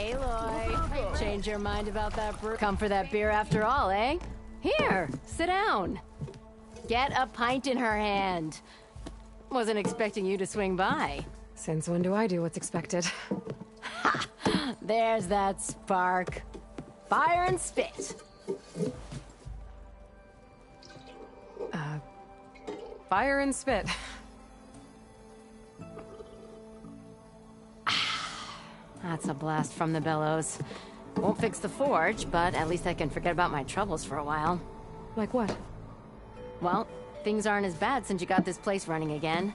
Aloy, change your mind about that brew? Come for that beer after all, eh? Here, sit down. Get a pint in her hand. Wasn't expecting you to swing by. Since when do I do what's expected? Ha! There's that spark. Fire and spit. Fire and spit. That's a blast from the bellows. Won't fix the forge, but at least I can forget about my troubles for a while. Like what? Well, things aren't as bad since you got this place running again.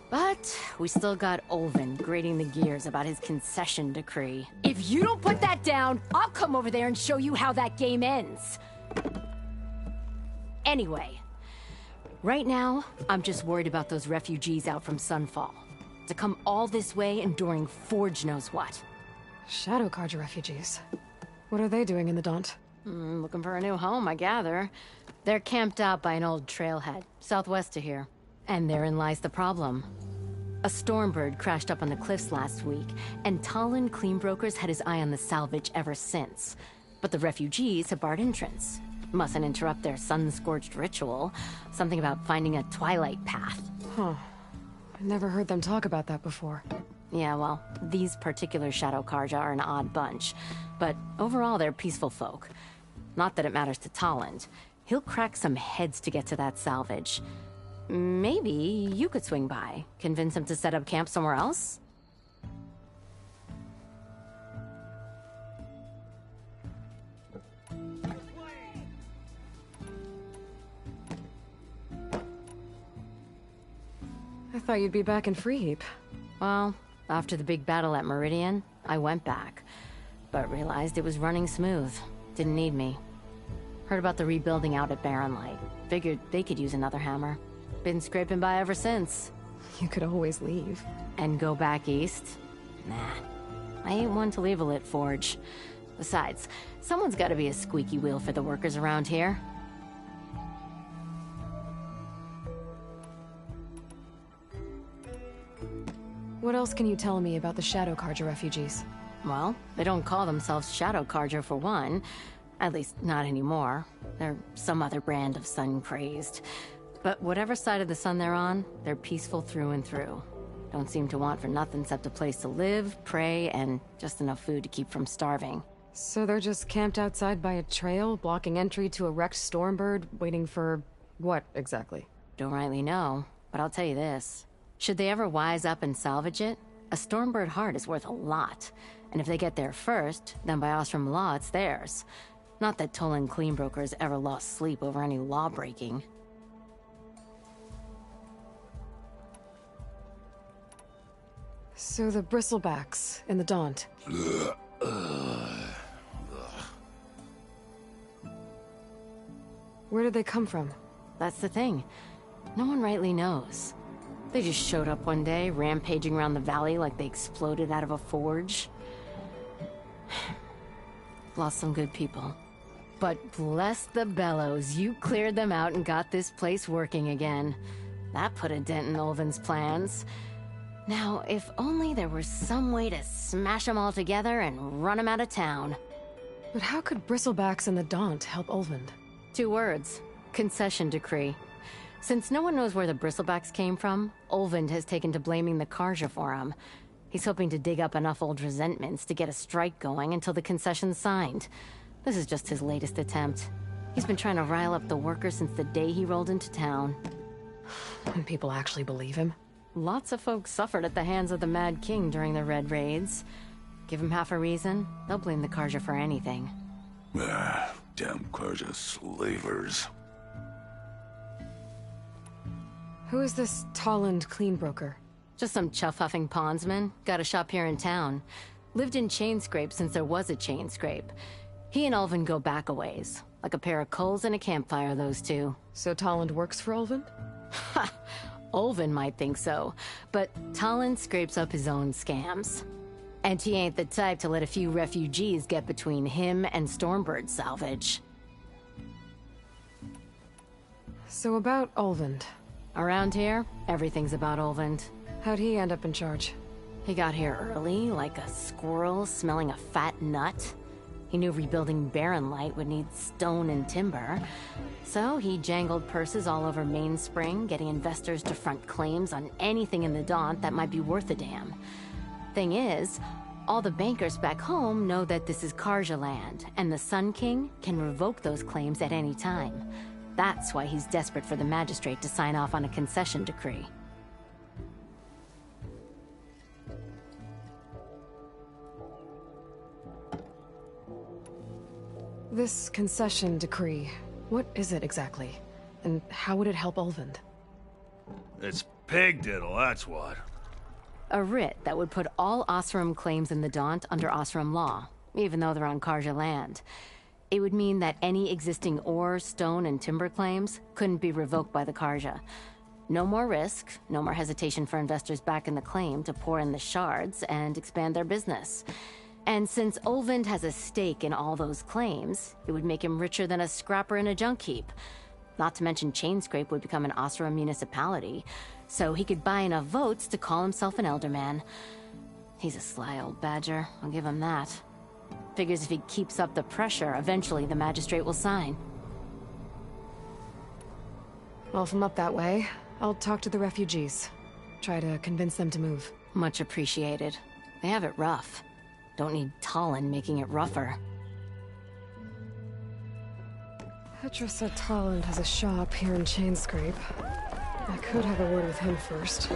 But we still got Olvin grating the gears about his concession decree. If you don't put that down, I'll come over there and show you how that game ends. Anyway, right now, I'm just worried about those refugees out from Sunfall. To come all this way enduring Forge knows what. Shadow Carja refugees. What are they doing in the Daunt? Looking for a new home, I gather. They're camped out by an old trailhead, southwest of here. And therein lies the problem. A Stormbird crashed up on the cliffs last week, and Talon Cleanbrokers had his eye on the salvage ever since. But the refugees have barred entrance. Mustn't interrupt their sun-scorched ritual. Something about finding a twilight path. Huh. I never heard them talk about that before. Yeah, well, these particular Shadow Carja are an odd bunch. But overall, they're peaceful folk. Not that it matters to Talon. He'll crack some heads to get to that salvage. Maybe you could swing by, convince him to set up camp somewhere else? I thought you'd be back in Freeheap. Well, after the big battle at Meridian, I went back, but realized it was running smooth. Didn't need me. Heard about the rebuilding out at Barren Light. Figured they could use another hammer. Been scraping by ever since. You could always leave. And go back east? Nah. I ain't one to leave a lit forge. Besides, someone's gotta be a squeaky wheel for the workers around here. What else can you tell me about the Shadow Carja refugees? Well, they don't call themselves Shadow Carja for one. At least, not anymore. They're some other brand of sun-crazed. But whatever side of the sun they're on, they're peaceful through and through. Don't seem to want for nothing except a place to live, pray, and just enough food to keep from starving. So they're just camped outside by a trail, blocking entry to a wrecked Stormbird, waiting for... what, exactly? Don't rightly know, but I'll tell you this. Should they ever wise up and salvage it, a Stormbird heart is worth a lot. And if they get there first, then by Ostrom law, it's theirs. Not that Tolan Cleanbrokers ever lost sleep over any law-breaking. So the Bristlebacks in the Daunt. Where did they come from? That's the thing. No one rightly knows. They just showed up one day, rampaging around the valley like they exploded out of a forge. Lost some good people. But bless the bellows, you cleared them out and got this place working again. That put a dent in Olvin's plans. Now, if only there were some way to smash them all together and run them out of town. But how could Bristlebacks and the Daunt help Olvind? 2 words. Concession decree. Since no one knows where the Bristlebacks came from, Olvind has taken to blaming the Carja for them. He's hoping to dig up enough old resentments to get a strike going until the concession's signed. This is just his latest attempt. He's been trying to rile up the workers since the day he rolled into town. And people actually believe him? Lots of folks suffered at the hands of the Mad King during the Red Raids. Give him half a reason, they'll blame the Carja for anything. Damn Carja slavers. Who is this Talland Cleanbroker? Just some chuff-huffing pondsman. Got a shop here in town. Lived in Chainscrape since there was a Chainscrape. He and Ulvin go back a ways. Like a pair of coals and a campfire, those two. So Talland works for Ulvin? Ha! Ulvin might think so, but Talon scrapes up his own scams. And he ain't the type to let a few refugees get between him and Stormbird salvage. So about Ulvind. Around here, everything's about Ulvind. How'd he end up in charge? He got here early, like a squirrel smelling a fat nut. He knew rebuilding Barren Light would need stone and timber. So he jangled purses all over Mainspring, getting investors to front claims on anything in the Daunt that might be worth a damn. Thing is, all the bankers back home know that this is Karja land, and the Sun King can revoke those claims at any time. That's why he's desperate for the magistrate to sign off on a concession decree. This concession decree, what is it exactly? And how would it help Ulvund? It's pig diddle, that's what. A writ that would put all Osram claims in the Daunt under Osram law, even though they're on Karja land. It would mean that any existing ore, stone, and timber claims couldn't be revoked by the Karja. No more risk, no more hesitation for investors back in the claim to pour in the shards and expand their business. And since Ulvund has a stake in all those claims, it would make him richer than a scrapper in a junk heap. Not to mention Chainscrape would become an Osram municipality, so he could buy enough votes to call himself an Elderman. He's a sly old badger, I'll give him that. Figures if he keeps up the pressure, eventually the magistrate will sign. Well, if I'm up that way, I'll talk to the refugees. Try to convince them to move. Much appreciated. They have it rough. Don't need Talon making it rougher. Petra said Talland has a shop here in Chainscrape. I could have a word with him first.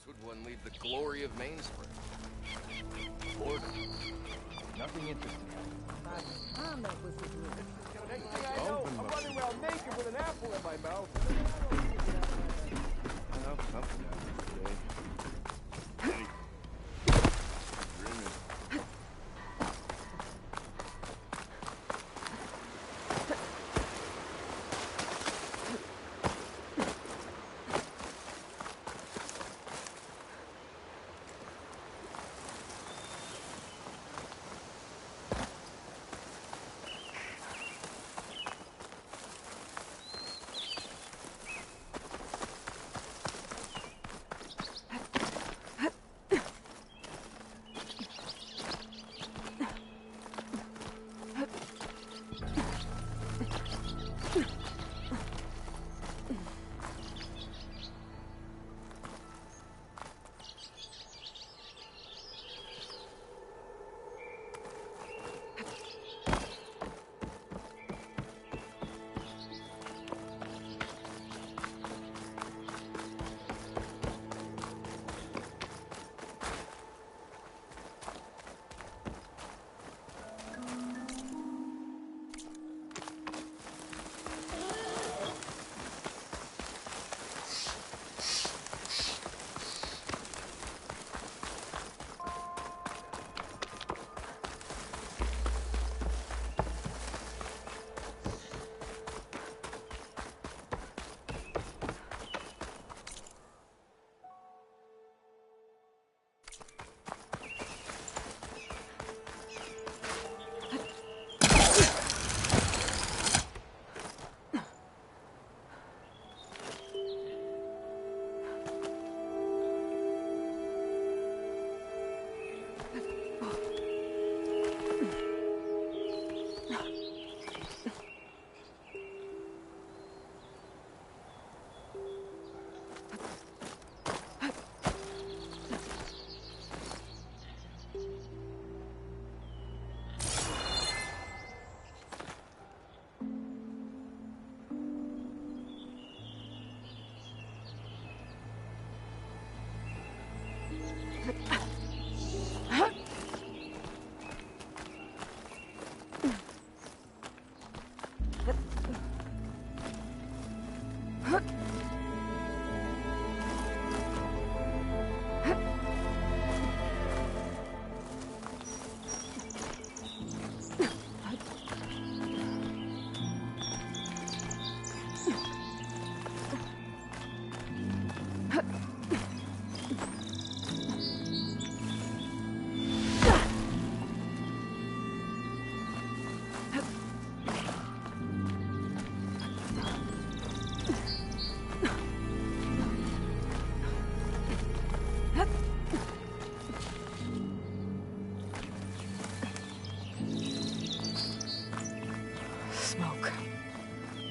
Would one leave the glory of Mainspring? Order. Nothing interesting. Next thing I know, I'm running around naked with an apple in my mouth.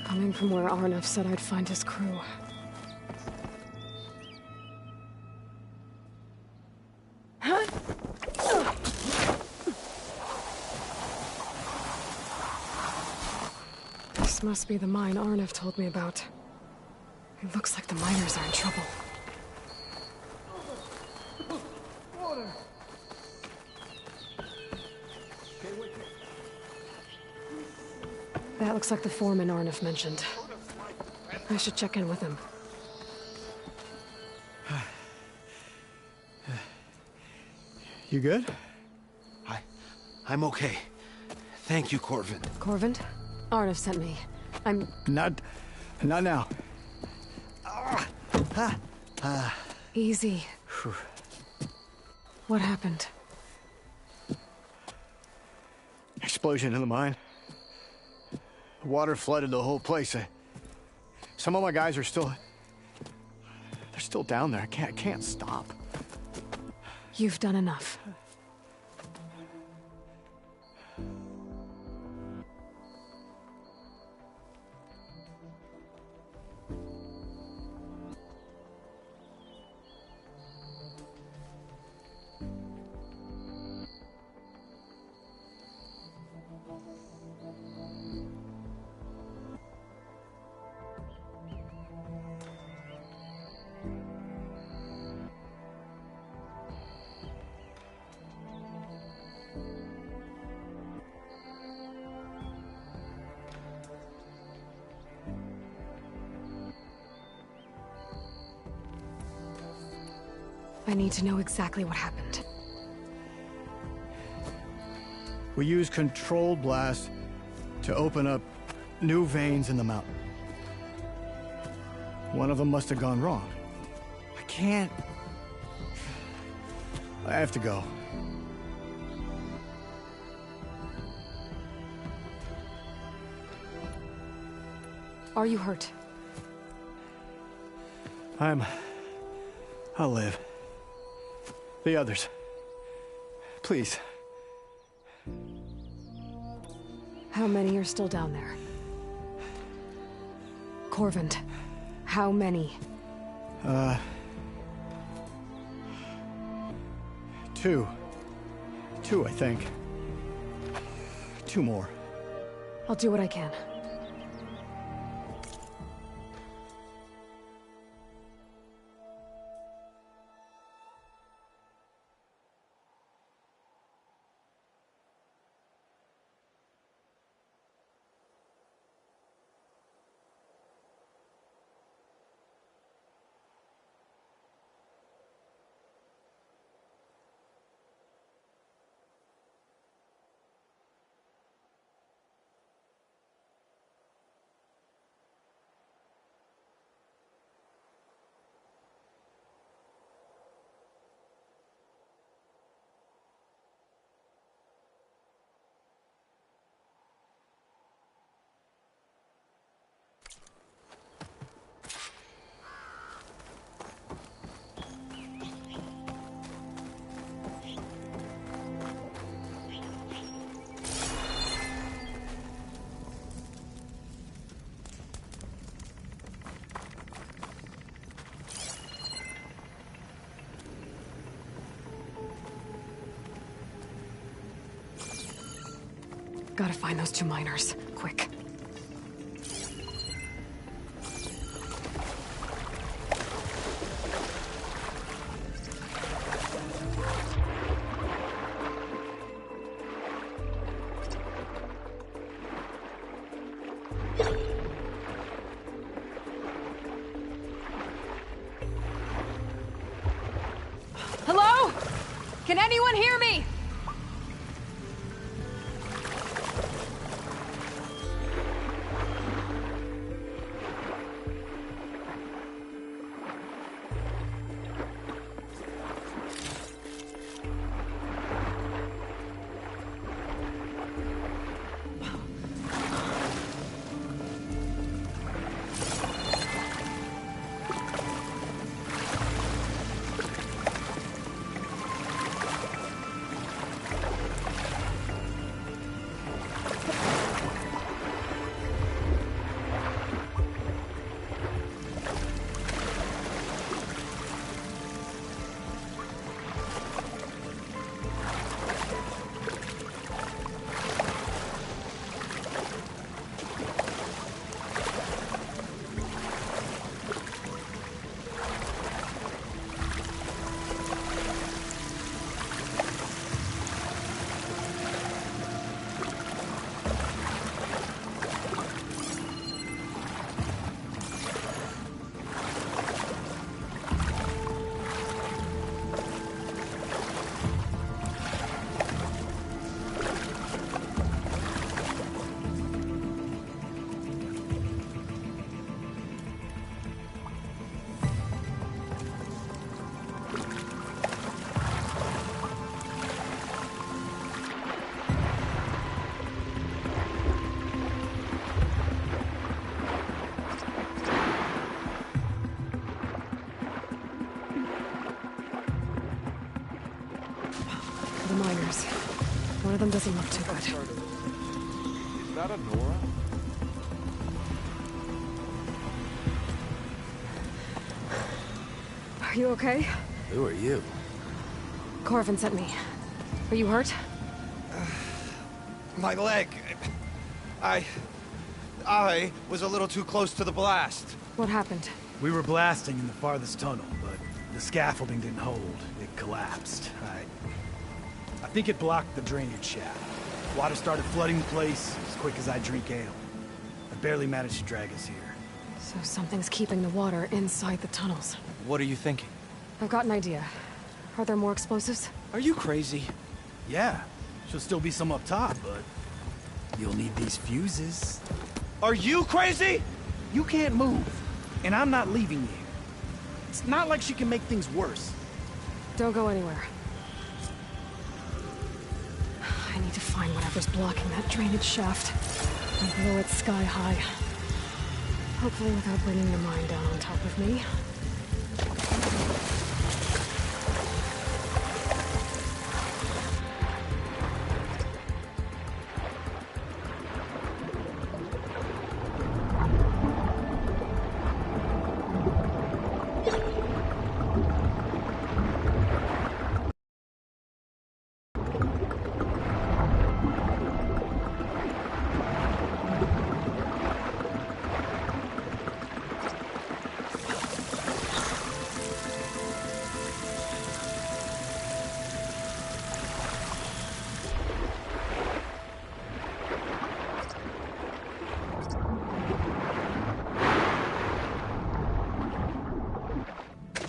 Coming from where Arnav said I'd find his crew. This must be the mine Arnav told me about. It looks like the miners are in trouble. Water! That looks like the foreman Arnav mentioned. I should check in with him. You good? I'm okay. Thank you, Corvin. Corvin? Arnav sent me. I'm... Not now. Easy. What happened? Explosion in the mine. The water flooded the whole place. Some of my guys are still... They're still down there. I can't stop. You've done enough. I need to know exactly what happened. We used controlled blast to open up new veins in the mountain. One of them must have gone wrong. I can't... I have to go. Are you hurt? I'll live. The others. Please. How many are still down there? Corvin, how many? Two. Two, I think. Two more. I'll do what I can. Gotta find those two miners, quick. Hello? Can anyone hear me? of them doesn't look too good. Is that a Nora? Are you okay? Who are you? Corvin sent me. Are you hurt? My leg. I was a little too close to the blast. What happened? We were blasting in the farthest tunnel, but the scaffolding didn't hold. It collapsed. I think it blocked the drainage shaft. Water started flooding the place as quick as I drink ale. I barely managed to drag us here. So something's keeping the water inside the tunnels. What are you thinking? I've got an idea. Are there more explosives? Are you crazy? Yeah, should still be some up top, but you'll need these fuses. Are you crazy? You can't move, and I'm not leaving you. It's not like she can make things worse. Don't go anywhere. I need to find whatever's blocking that drainage shaft and blow it sky high. Hopefully without bringing the mine down on top of me.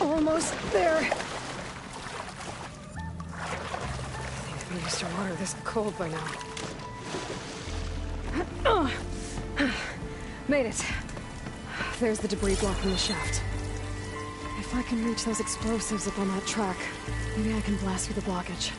Almost there. I think I'm used to water this cold by now. Made it. There's the debris blocking the shaft. If I can reach those explosives up on that track, maybe I can blast through the blockage.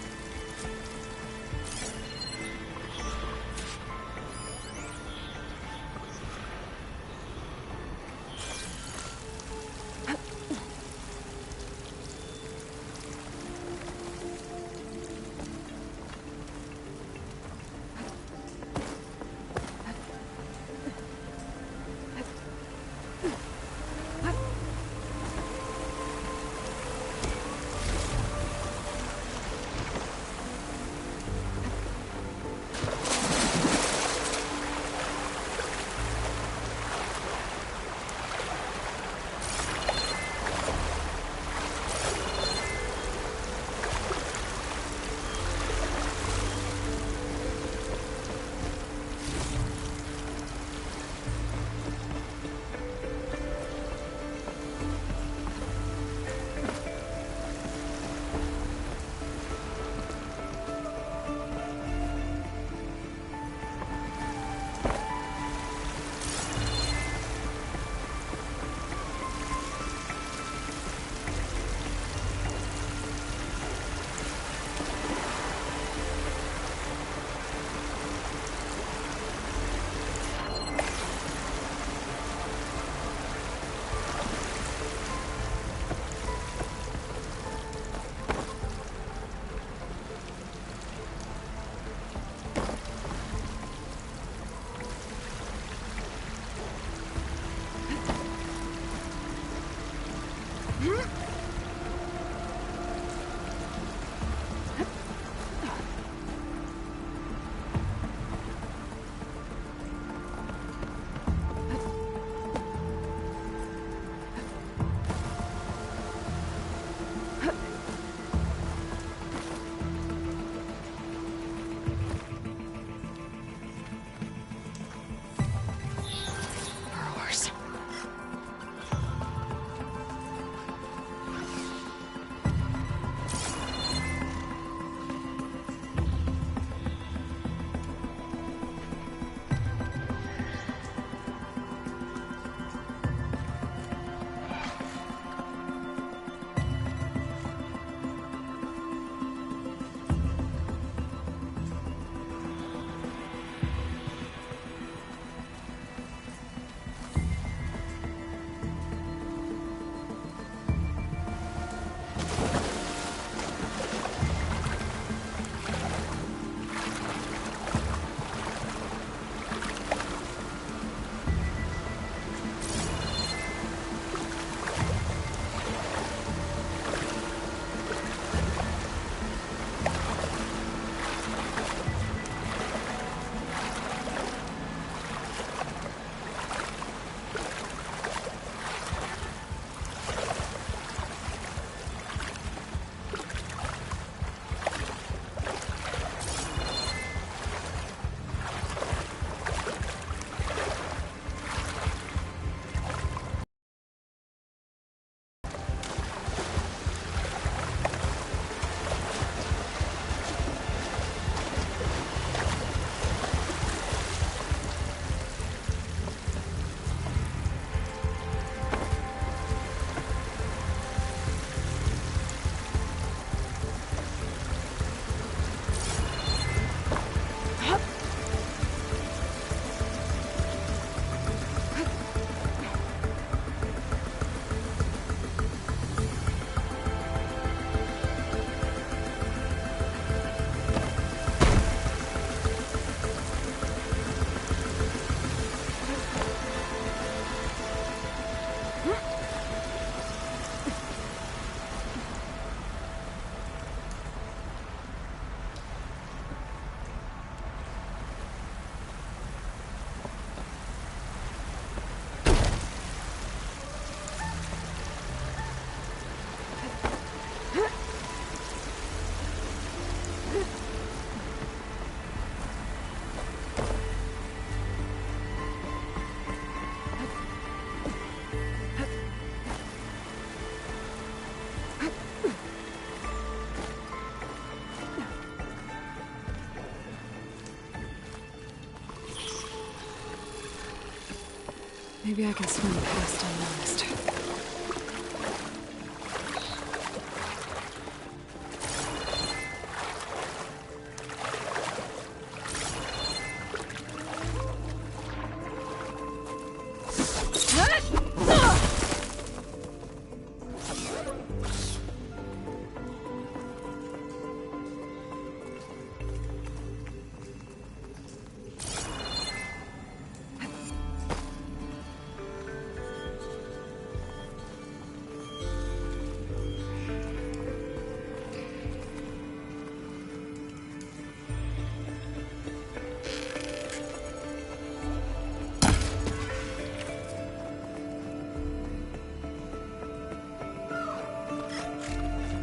Maybe I can swim past unnoticed.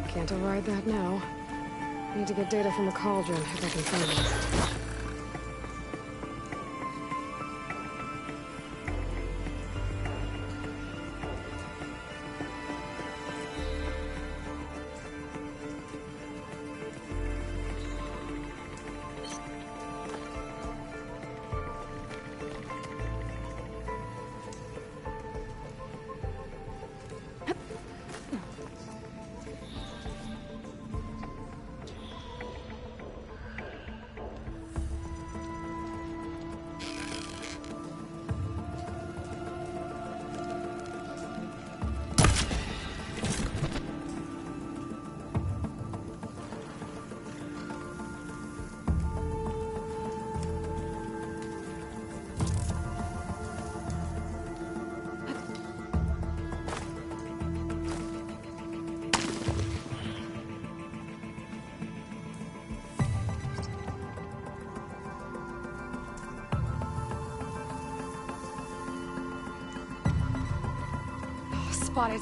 Can't override that now. Need to get data from the cauldron if I can find it. Spotted.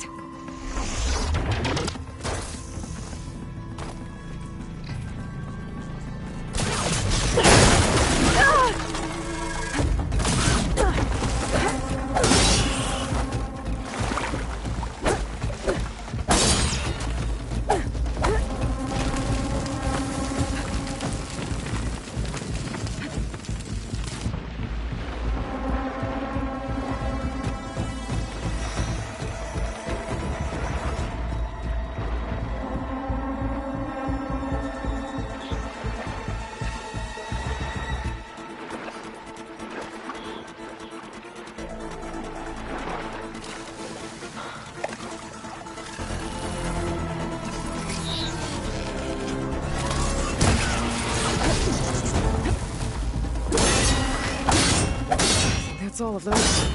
That's all of those.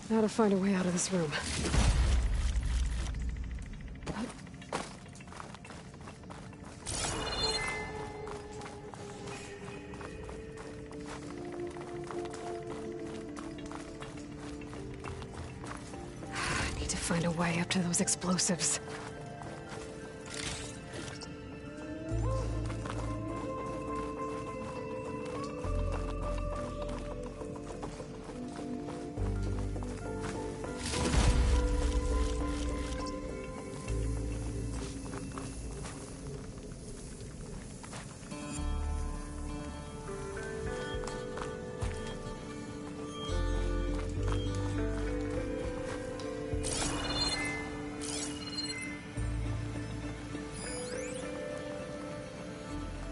Now to find a way out of this room. I need to find a way up to those explosives.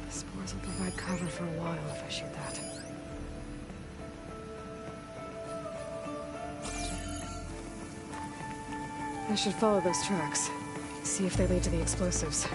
Spores will provide cover for a while if I shoot that. I should follow those tracks. See if they lead to the explosives.